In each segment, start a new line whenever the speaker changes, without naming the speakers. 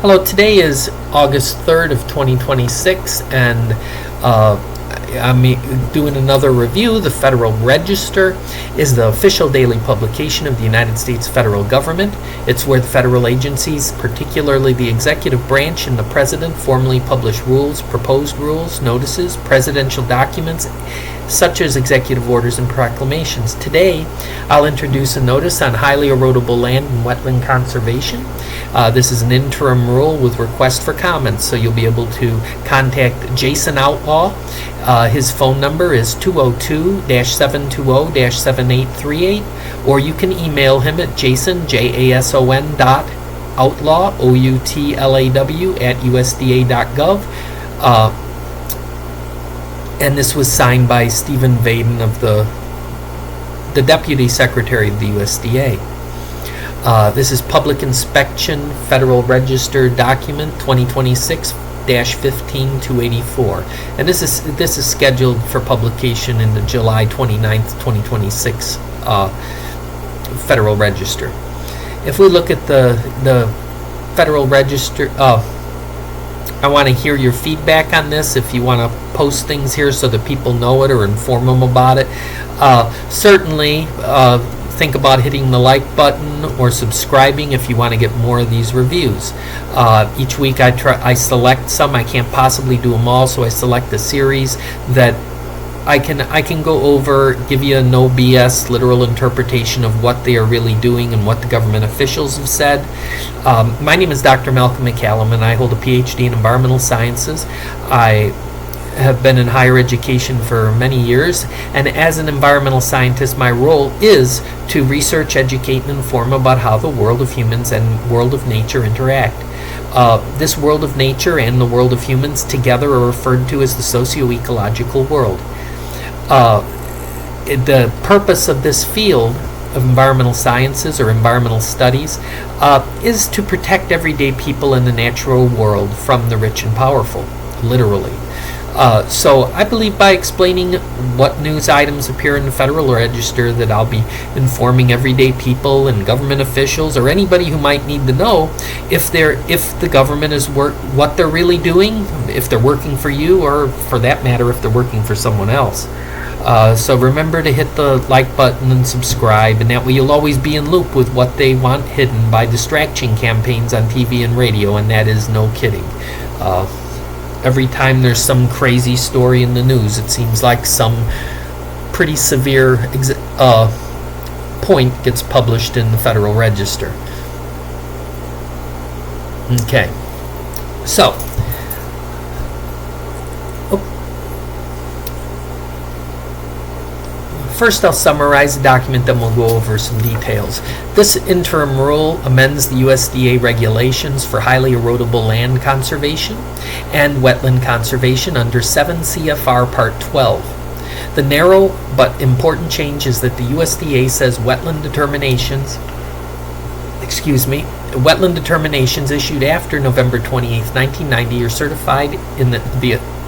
Hello, today is August 3rd of 2026, and I'm doing another review. The Federal Register is the official daily publication of the United States federal government. It's where the federal agencies, particularly the executive branch and the president, formally publish rules, proposed rules, notices, presidential documents, such as executive orders and proclamations. Today, I'll introduce a notice on highly erodible land and wetland conservation. This is an interim rule with request for comments, so you'll be able to contact Jason Outlaw. His phone number is 202-720-7838, or you can email him at jason.outlaw, outlaw, at USDA.gov. And this was signed by Stephen Vaden of the Deputy Secretary of the USDA. This is Public Inspection Federal Register Document 2026-15284, and this is scheduled for publication in the July 29th, 2026 Federal Register. If we look at the Federal Register, I want to hear your feedback on this. If you want to post things here so that people know it or inform them about it, certainly think about hitting the like button or subscribing if you want to get more of these reviews. Each week I select some. I can't possibly do them all, so I select a series that I can go over, give you a no BS literal interpretation of what they are really doing and what the government officials have said. My name is Dr. Malcolm McCallum, and I hold a PhD in environmental sciences. I have been in higher education for many years, and as an environmental scientist, my role is to research, educate, and inform about how the world of humans and world of nature interact. This world of nature and the world of humans together are referred to as the socio-ecological world. The purpose of this field of environmental sciences or environmental studies is to protect everyday people in the natural world from the rich and powerful, literally. So I believe by explaining what news items appear in the Federal Register that I'll be informing everyday people and government officials or anybody who might need to know if the government is what they're really doing, if they're working for you, or for that matter if they're working for someone else. So remember to hit the like button and subscribe, and that way you'll always be in loop with what they want hidden by distraction campaigns on TV and radio, and that is no kidding. Every time there's some crazy story in the news, it seems like some pretty severe point gets published in the Federal Register. Okay, so first I'll summarize the document, then we'll go over some details. This interim rule amends the USDA regulations for highly erodible land conservation and wetland conservation under 7 CFR Part 12. The narrow but important change is that the USDA says wetland determinations issued after November 28, 1990 are certified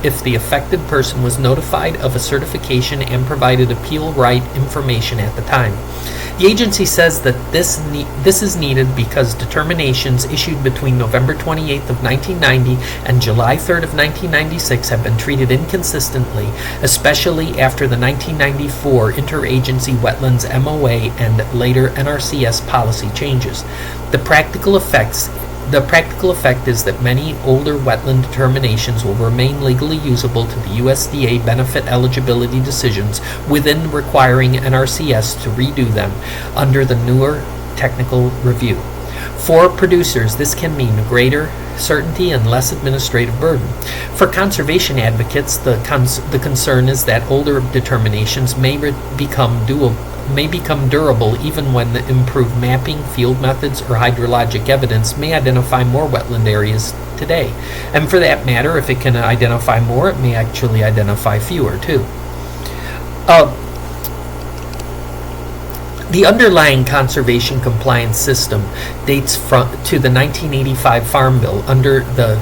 if the affected person was notified of a certification and provided appeal right information at the time. The agency says that this is needed because determinations issued between November 28th of 1990 and July 3rd of 1996 have been treated inconsistently, especially after the 1994 Interagency Wetlands MOA and later NRCS policy changes. The practical effect is that many older wetland determinations will remain legally usable to the USDA benefit eligibility decisions within requiring NRCS to redo them under the newer technical review. For producers, this can mean greater certainty and less administrative burden. For conservation advocates, the concern is that older determinations may become durable even when the improved mapping, field methods, or hydrologic evidence may identify more wetland areas today. And for that matter, if it can identify more, it may actually identify fewer too. The underlying conservation compliance system dates to the 1985 Farm Bill. Under the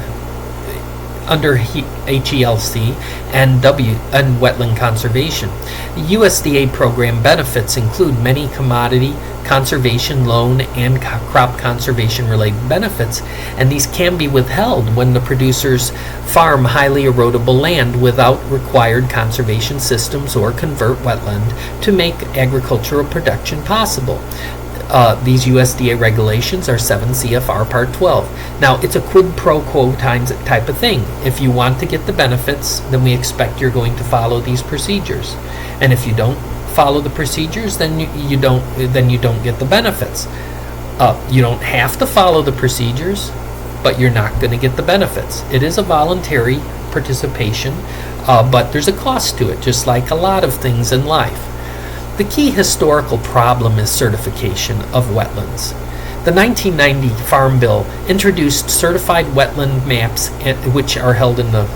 under HELC and wetland conservation. The USDA program benefits include many commodity conservation, loan, and crop conservation related benefits, and these can be withheld when the producers farm highly erodible land without required conservation systems or convert wetland to make agricultural production possible. These USDA regulations are 7 CFR Part 12. Now, it's a quid pro quo type of thing. If you want to get the benefits, then we expect you're going to follow these procedures. And if you don't follow the procedures, then you don't get the benefits. You don't have to follow the procedures, but you're not going to get the benefits. It is a voluntary participation, but there's a cost to it, just like a lot of things in life. The key historical problem is certification of wetlands. The 1990 Farm Bill introduced certified wetland maps, which are held in the,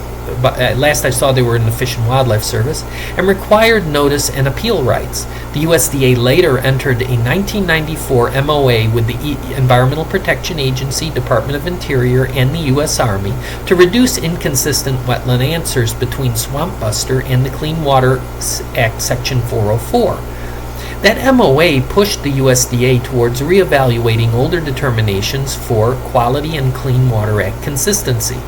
last I saw they were in the Fish and Wildlife Service, and required notice and appeal rights. The USDA later entered a 1994 MOA with the Environmental Protection Agency, Department of Interior, and the U.S. Army to reduce inconsistent wetland answers between Swampbuster and the Clean Water Act Section 404. That MOA pushed the USDA towards reevaluating older determinations for Quality and Clean Water Act consistency.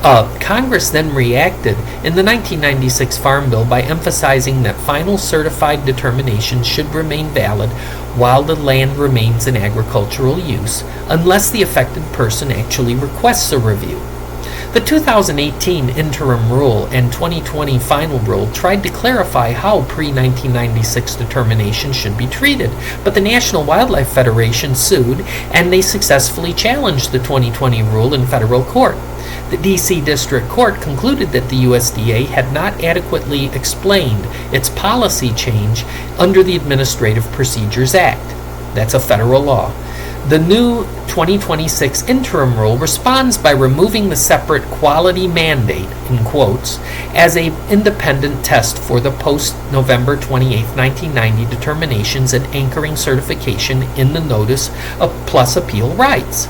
Congress then reacted in the 1996 Farm Bill by emphasizing that final certified determinations should remain valid while the land remains in agricultural use, unless the affected person actually requests a review. The 2018 interim rule and 2020 final rule tried to clarify how pre-1996 determinations should be treated, but the National Wildlife Federation sued, and they successfully challenged the 2020 rule in federal court. The D.C. District Court concluded that the USDA had not adequately explained its policy change under the Administrative Procedures Act. That's a federal law. The new 2026 interim rule responds by removing the separate quality mandate, in quotes, as an independent test for the post-November 28, 1990 determinations and anchoring certification in the notice of plus appeal rights.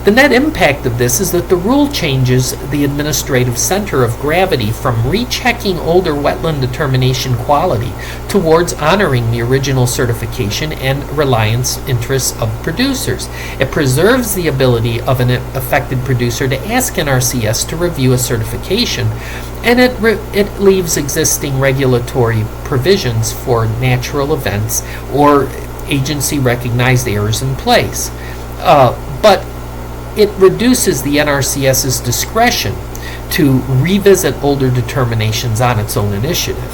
The net impact of this is that the rule changes the administrative center of gravity from rechecking older wetland determination quality towards honoring the original certification and reliance interests of producers. It preserves the ability of an affected producer to ask NRCS to review a certification, and it leaves existing regulatory provisions for natural events or agency-recognized errors in place. But it reduces the NRCS's discretion to revisit older determinations on its own initiative.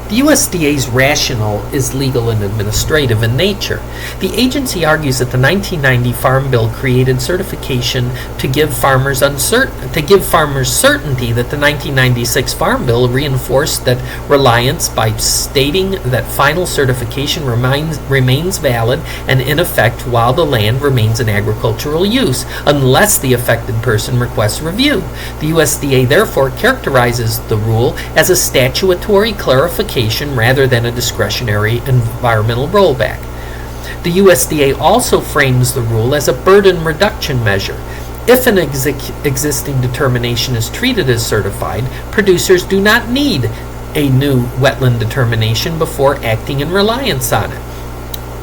The USDA's rationale is legal and administrative in nature. The agency argues that the 1990 Farm Bill created certification to give farmers certainty that the 1996 Farm Bill reinforced that reliance by stating that final certification remains valid and in effect while the land remains in agricultural use, unless the affected person requests review. The USDA therefore characterizes the rule as a statutory clarification rather than a discretionary environmental rollback. The USDA also frames the rule as a burden reduction measure. If an existing determination is treated as certified, producers do not need a new wetland determination before acting in reliance on it.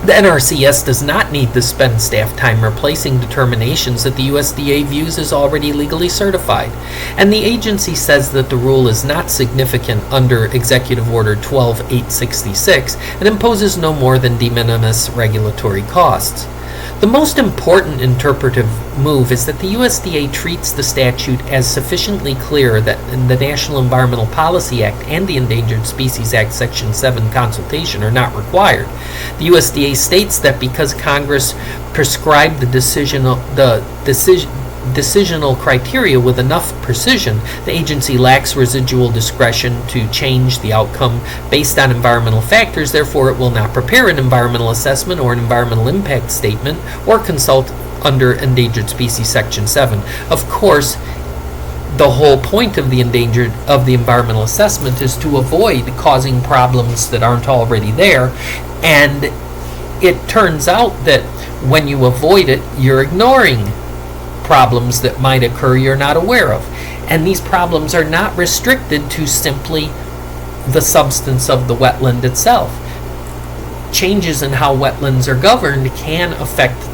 The NRCS does not need to spend staff time replacing determinations that the USDA views as already legally certified, and the agency says that the rule is not significant under Executive Order 12866 and imposes no more than de minimis regulatory costs. The most important interpretive move is that the USDA treats the statute as sufficiently clear that the National Environmental Policy Act and the Endangered Species Act Section 7 consultation are not required. The USDA states that because Congress prescribed the decisional criteria with enough precision, the agency lacks residual discretion to change the outcome based on environmental factors. Therefore, it will not prepare an environmental assessment or an environmental impact statement or consult under Endangered Species Section 7. Of course, the whole point of the environmental assessment is to avoid causing problems that aren't already there, and it turns out that when you avoid it, you're ignoring problems that might occur you're not aware of. And these problems are not restricted to simply the substance of the wetland itself. Changes in how wetlands are governed can affect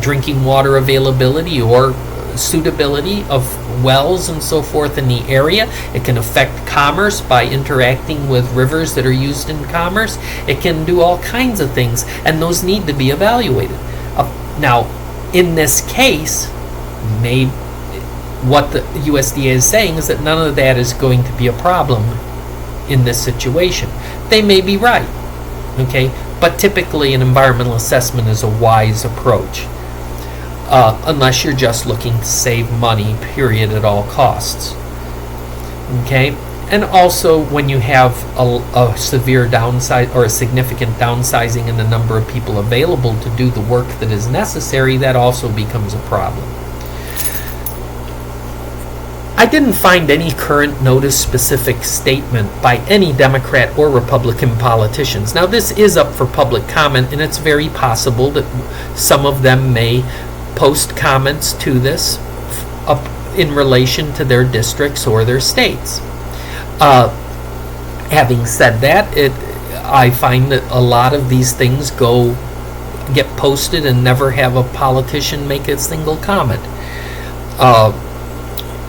drinking water availability or suitability of wells and so forth in the area. It can affect commerce by interacting with rivers that are used in commerce. It can do all kinds of things, and those need to be evaluated. Now, in this case, what the USDA is saying is that none of that is going to be a problem in this situation. They may be right, okay? But typically an environmental assessment is a wise approach. Unless you're just looking to save money, period, at all costs. Okay? And also, when you have a severe downside or a significant downsizing in the number of people available to do the work that is necessary, that also becomes a problem. I didn't find any current notice-specific statement by any Democrat or Republican politicians. Now, this is up for public comment, and it's very possible that some of them may post comments to this up in relation to their districts or their states. Having said that, I find that a lot of these things get posted and never have a politician make a single comment.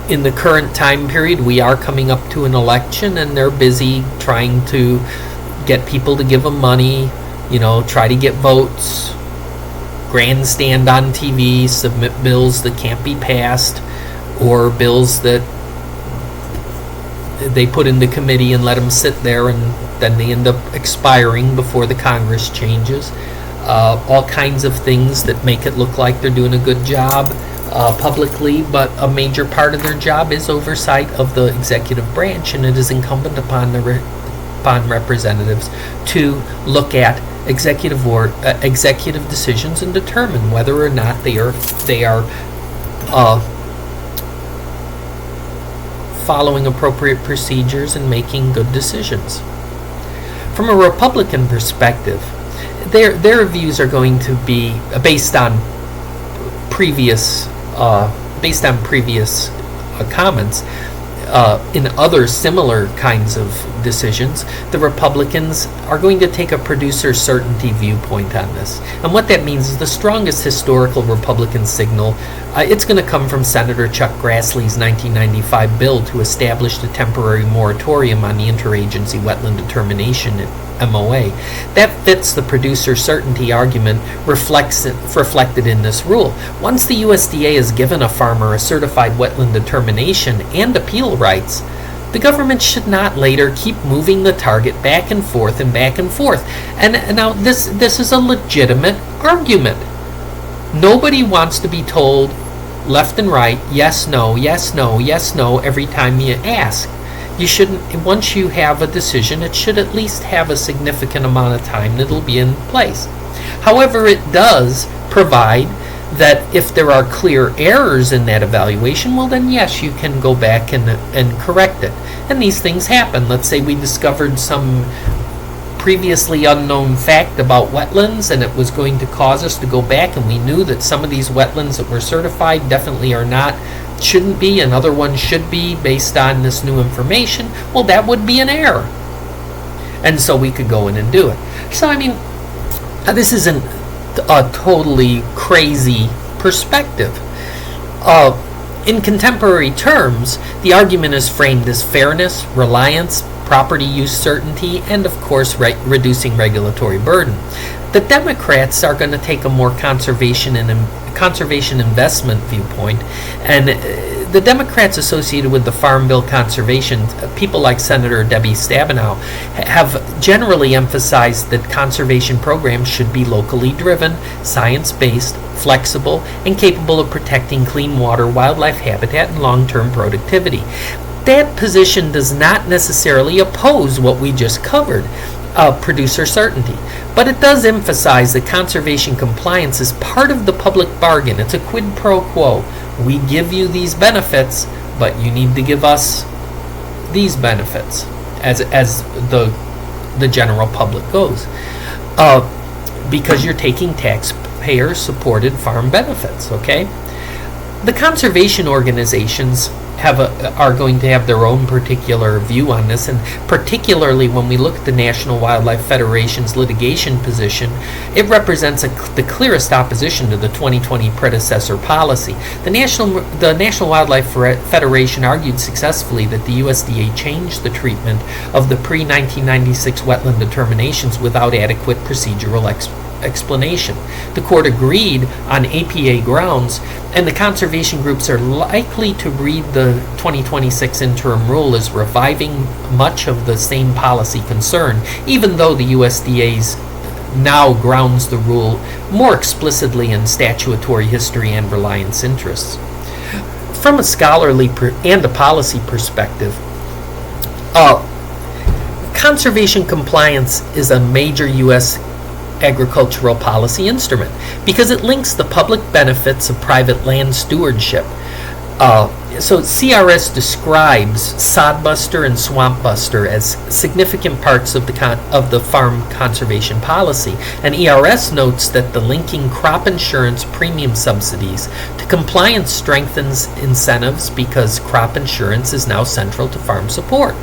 In the current time period, we are coming up to an election, and they're busy trying to get people to give them money, try to get votes, grandstand on TV, submit bills that can't be passed, or bills that they put into committee and let them sit there, and then they end up expiring before the Congress changes. All kinds of things that make it look like they're doing a good job publicly, but a major part of their job is oversight of the executive branch, and it is incumbent upon representatives to look at executive decisions and determine whether or not they are following appropriate procedures and making good decisions. From a Republican perspective, their views are going to be based on previous comments in other similar kinds of decisions. The Republicans are going to take a producer certainty viewpoint on this. And what that means is the strongest historical Republican signal, it's going to come from Senator Chuck Grassley's 1995 bill to establish the temporary moratorium on the interagency wetland determination MOA. That fits the producer certainty argument reflected in this rule. Once the USDA has given a farmer a certified wetland determination and appeal rights, the government should not later keep moving the target back and forth and back and forth. And now this is a legitimate argument. Nobody wants to be told left and right, yes, no, yes, no, yes, no, every time you ask. You shouldn't, once you have a decision, it should at least have a significant amount of time that it'll be in place. However, it does provide that if there are clear errors in that evaluation, well then yes, you can go back and correct it. And these things happen. Let's say we discovered some previously unknown fact about wetlands, and it was going to cause us to go back, and we knew that some of these wetlands that were certified definitely shouldn't be, and other ones should be based on this new information. Well, that would be an error, and so we could go in and do it. So I mean, this isn't a totally crazy perspective. In contemporary terms, the argument is framed as fairness, reliance, property use certainty, and of course reducing regulatory burden. The Democrats are going to take a more conservation investment viewpoint, and the Democrats associated with the Farm Bill conservation, people like Senator Debbie Stabenow, have generally emphasized that conservation programs should be locally driven, science-based, flexible, and capable of protecting clean water, wildlife habitat, and long-term productivity. That position does not necessarily oppose what we just covered, producer certainty, but it does emphasize that conservation compliance is part of the public bargain. It's a quid pro quo. We give you these benefits, but you need to give us these benefits as the general public goes, because you're taking taxpayer-supported farm benefits, okay? The conservation organizations are going to have their own particular view on this, and particularly when we look at the National Wildlife Federation's litigation position, it represents the clearest opposition to the 2020 predecessor policy. The National Wildlife Federation argued successfully that the USDA changed the treatment of the pre-1996 wetland determinations without adequate procedural explanation. The court agreed on APA grounds, and the conservation groups are likely to read the 2026 interim rule as reviving much of the same policy concern, even though the USDA's now grounds the rule more explicitly in statutory history and reliance interests. From a scholarly and a policy perspective, conservation compliance is a major U.S. agricultural policy instrument because it links the public benefits of private land stewardship. So CRS describes Sodbuster and Swampbuster as significant parts of the farm conservation policy, and ERS notes that the linking crop insurance premium subsidies to compliance strengthens incentives because crop insurance is now central to farm support.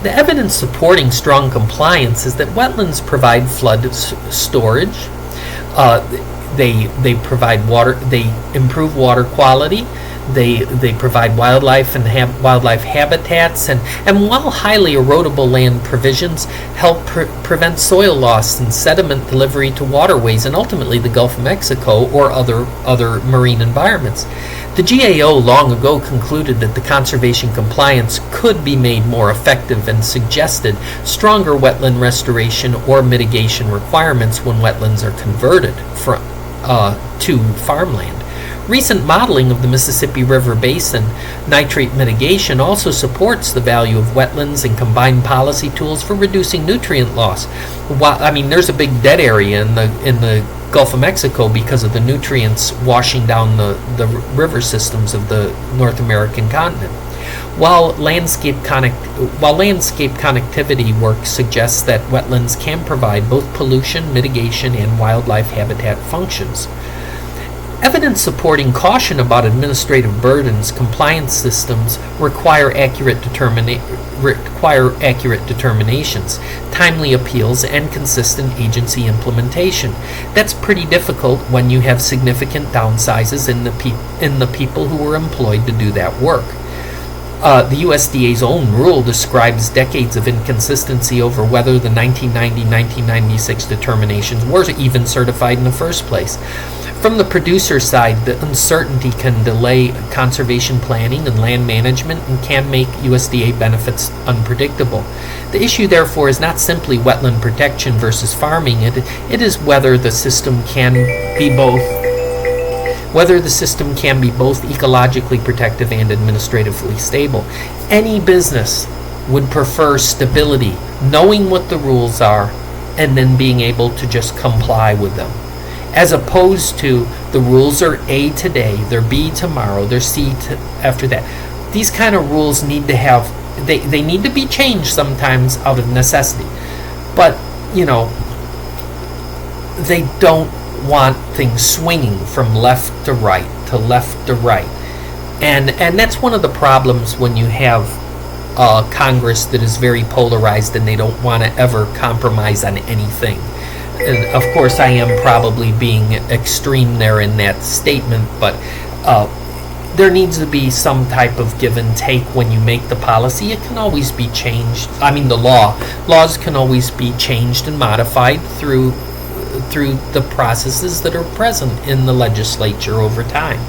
The evidence supporting strong compliance is that wetlands provide flood storage, they provide water, they improve water quality, they provide wildlife and wildlife habitats, and while highly erodible land provisions help prevent soil loss and sediment delivery to waterways and ultimately the Gulf of Mexico or other marine environments. The GAO long ago concluded that the conservation compliance could be made more effective and suggested stronger wetland restoration or mitigation requirements when wetlands are converted to farmland. Recent modeling of the Mississippi River Basin nitrate mitigation also supports the value of wetlands and combined policy tools for reducing nutrient loss. There's a big dead area in the Gulf of Mexico because of the nutrients washing down the river systems of the North American continent. While landscape connectivity work suggests that wetlands can provide both pollution mitigation and wildlife habitat functions. Evidence supporting caution about administrative burdens, compliance systems require accurate determinations, timely appeals, and consistent agency implementation. That's pretty difficult when you have significant downsizes in the people who were employed to do that work. The USDA's own rule describes decades of inconsistency over whether the 1990-1996 determinations were even certified in the first place. From the producer side, the uncertainty can delay conservation planning and land management and can make USDA benefits unpredictable. The issue, therefore, is not simply wetland protection versus farming. It is whether the system can be both ecologically protective and administratively stable. Any business would prefer stability, knowing what the rules are, and then being able to just comply with them, as opposed to the rules are A today, they're B tomorrow, they're C after that. These kind of rules need to have, they need to be changed sometimes out of necessity. But, they don't want things swinging from left to right to left to right. And that's one of the problems when you have Congress that is very polarized and they don't want to ever compromise on anything. And of course I am probably being extreme there in that statement, but there needs to be some type of give and take when you make the policy. It can always be changed. The laws can always be changed and modified through the processes that are present in the legislature over time.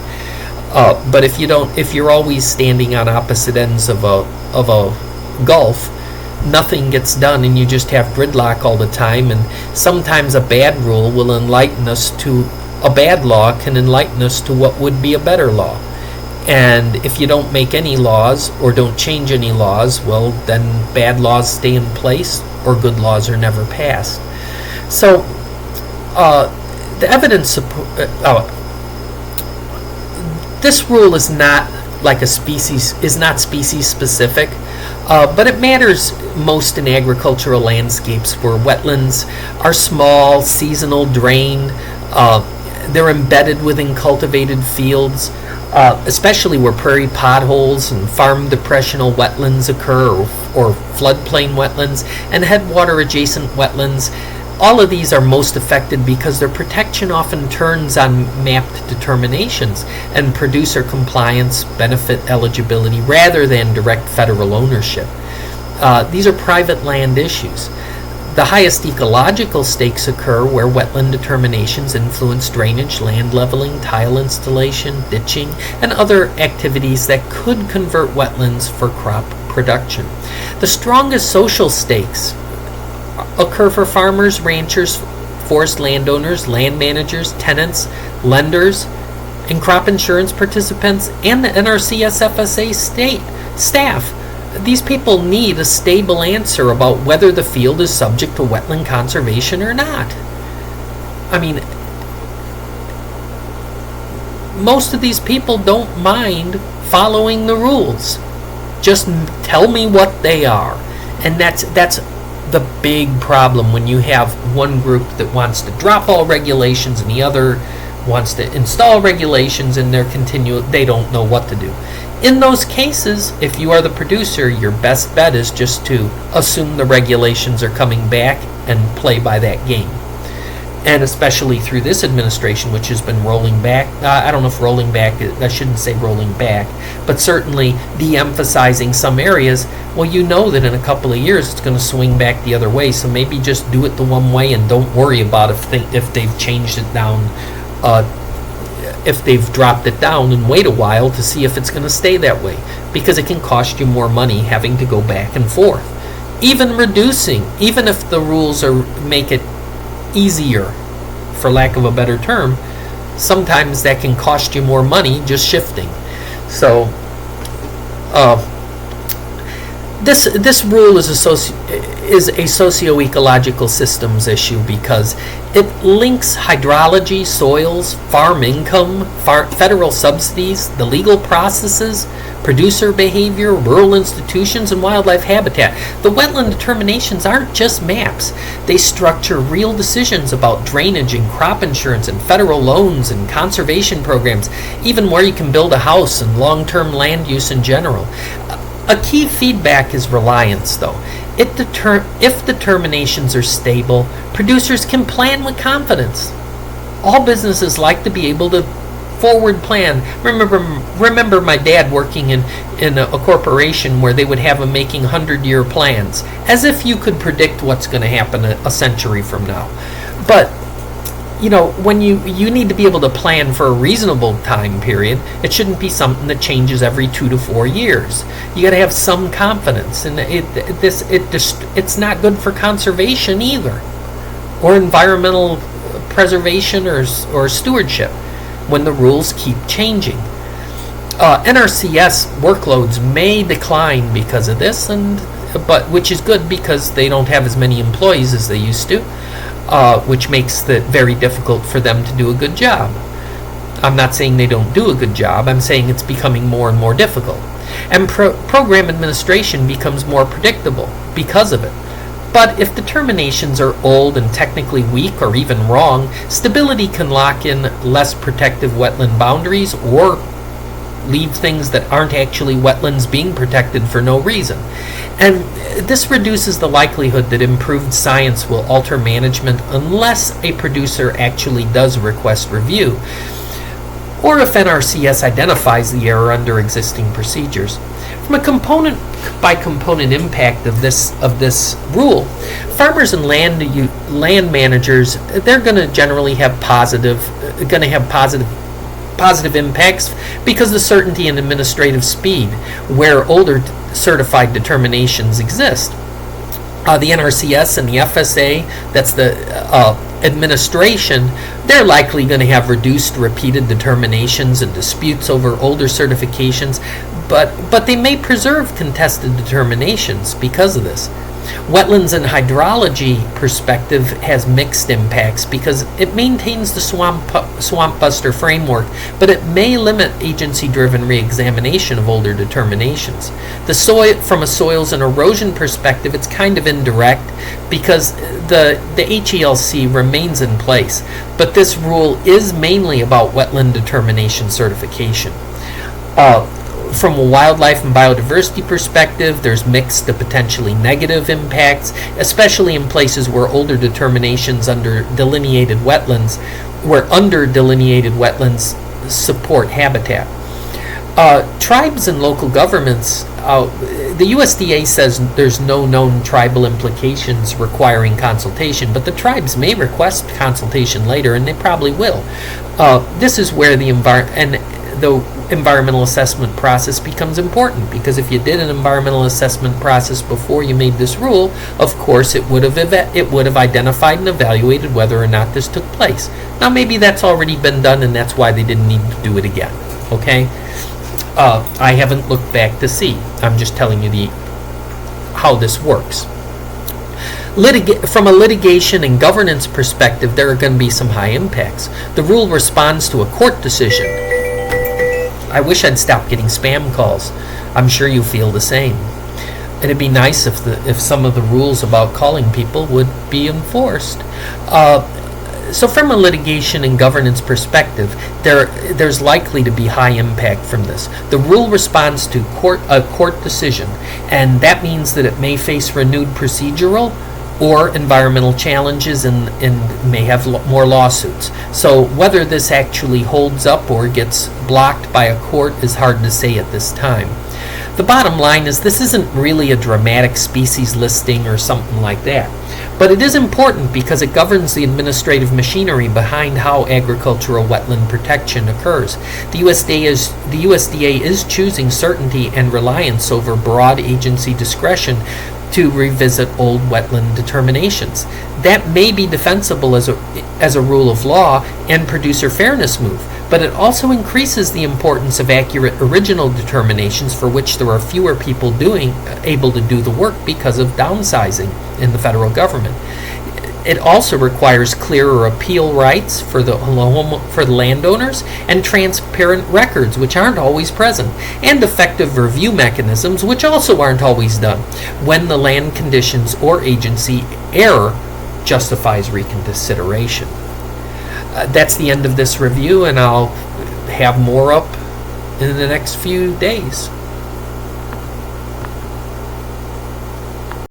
But if you're always standing on opposite ends of a gulf, nothing gets done and you just have gridlock all the time, and sometimes a bad rule will enlighten us to a bad law can enlighten us to what would be a better law. And if you don't make any laws or don't change any laws, well, then bad laws stay in place or good laws are never passed. So the evidence this rule is not species specific, but it matters most in agricultural landscapes where wetlands are small, seasonal, drained, they're embedded within cultivated fields. especially where prairie potholes and farm depressional wetlands occur, or floodplain wetlands and headwater adjacent wetlands. All of these are most affected because their protection often turns on mapped determinations and producer compliance, benefit eligibility, rather than direct federal ownership. These are private land issues. The highest ecological stakes occur where wetland determinations influence drainage, land leveling, tile installation, ditching, and other activities that could convert wetlands for crop production. The strongest social stakes occur for farmers, ranchers, forest landowners, land managers, tenants, lenders, and crop insurance participants, and the NRCS FSA staff. These people need a stable answer about whether the field is subject to wetland conservation or not. I mean, most of these people don't mind following the rules. Just tell me what they are. And that's the big problem when you have one group that wants to drop all regulations and the other wants to install regulations, and they don't know what to do. In those cases, if you are the producer, your best bet is just to assume the regulations are coming back and play by that game. And especially through this administration, which has been rolling back, I don't know if rolling back, I shouldn't say rolling back, but certainly de-emphasizing some areas. Well, you know that in a couple of years it's going to swing back the other way, so maybe just do it the one way and don't worry about if they've changed it down, if they've dropped it down, and wait a while to see if it's going to stay that way, because it can cost you more money having to go back and forth. Even if the rules make it easier, for lack of a better term, sometimes that can cost you more money just shifting. So this rule is a socio-ecological systems issue because it links hydrology, soils, farm income, federal subsidies, the legal processes, producer behavior, rural institutions, and wildlife habitat. The wetland determinations aren't just maps. They structure real decisions about drainage and crop insurance and federal loans and conservation programs, even where you can build a house and long-term land use in general. A key feedback is reliance, though. If determinations are stable, producers can plan with confidence. All businesses like to be able to forward plan. Remember my dad working in a corporation where they would have him making 100-year plans, as if you could predict what's going to happen a century from now. But when you need to be able to plan for a reasonable time period, it shouldn't be something that changes every 2 to 4 years. You got to have some confidence, and it's not good for conservation either, or environmental preservation or stewardship when the rules keep changing. NRCS workloads may decline because of this, but which is good because they don't have as many employees as they used to. Which makes it very difficult for them to do a good job. I'm not saying they don't do a good job, I'm saying it's becoming more and more difficult. And program administration becomes more predictable because of it. But if determinations are old and technically weak or even wrong, stability can lock in less protective wetland boundaries or leave things that aren't actually wetlands being protected for no reason. And this reduces the likelihood that improved science will alter management unless a producer actually does request review, or if NRCS identifies the error under existing procedures. From a component by component impact of this rule, farmers and land managers, they're going to generally have positive impacts because the certainty and administrative speed where older certified determinations exist. The NRCS and the FSA, that's the administration, they're likely going to have reduced repeated determinations and disputes over older certifications, but they may preserve contested determinations because of this. Wetlands and hydrology perspective has mixed impacts because it maintains the Swampbuster framework, but it may limit agency-driven reexamination of older determinations. From a soils and erosion perspective, it's kind of indirect because the HELC remains in place, but this rule is mainly about wetland determination certification. From a wildlife and biodiversity perspective, there's mixed to potentially negative impacts, especially in places where older determinations under delineated wetlands support habitat. Tribes and local governments, the USDA says there's no known tribal implications requiring consultation, but the tribes may request consultation later, and they probably will. This is where the environmental assessment process becomes important, because if you did an environmental assessment process before you made this rule, of course it would have identified and evaluated whether or not this took place. Now maybe that's already been done and that's why they didn't need to do it again. Okay, I haven't looked back to see. I'm just telling you how this works. From a litigation and governance perspective, there are going to be some high impacts. The rule responds to a court decision. I wish I'd stopped getting spam calls. I'm sure you feel the same. It'd be nice if some of the rules about calling people would be enforced. So from a litigation and governance perspective, there's likely to be high impact from this. The rule responds to a court decision, and that means that it may face renewed procedural or environmental challenges and may have more lawsuits. So whether this actually holds up or gets blocked by a court is hard to say at this time. The bottom line is this isn't really a dramatic species listing or something like that, but it is important because it governs the administrative machinery behind how agricultural wetland protection occurs. The USDA is choosing certainty and reliance over broad agency discretion to revisit old wetland determinations. That may be defensible as a rule of law and producer fairness move, but it also increases the importance of accurate original determinations for which there are fewer people able to do the work because of downsizing in the federal government. It also requires clearer appeal rights for the landowners and transparent records, which aren't always present, and effective review mechanisms, which also aren't always done when the land conditions or agency error justifies reconsideration. That's the end of this review, and I'll have more up in the next few days.